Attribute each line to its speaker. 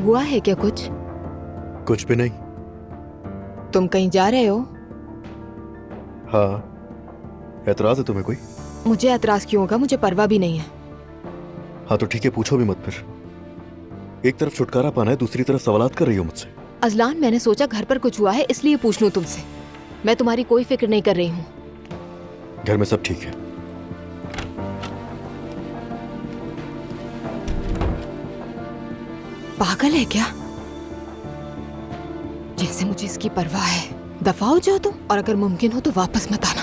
Speaker 1: हुआ है क्या कुछ?
Speaker 2: कुछ भी नहीं।
Speaker 1: तुम कहीं जा रहे हो?
Speaker 2: हाँ, एतराज है तुम्हें कोई?
Speaker 1: मुझे एतराज क्यों होगा, मुझे परवाह भी नहीं है।
Speaker 2: हाँ तो ठीक है, पूछो भी मत फिर। एक तरफ छुटकारा पाना है, दूसरी तरफ सवालात कर रही हो मुझसे।
Speaker 1: अजलान, मैंने सोचा घर पर कुछ हुआ है इसलिए पूछ लूं तुमसे। मैं तुम्हारी कोई फिक्र नहीं कर रही हूँ।
Speaker 2: घर में सब ठीक है।
Speaker 1: पागल है क्या? जैसे मुझे इसकी परवाह है। दफा हो जाओ तुम, और अगर मुमकिन हो तो वापस मत आना।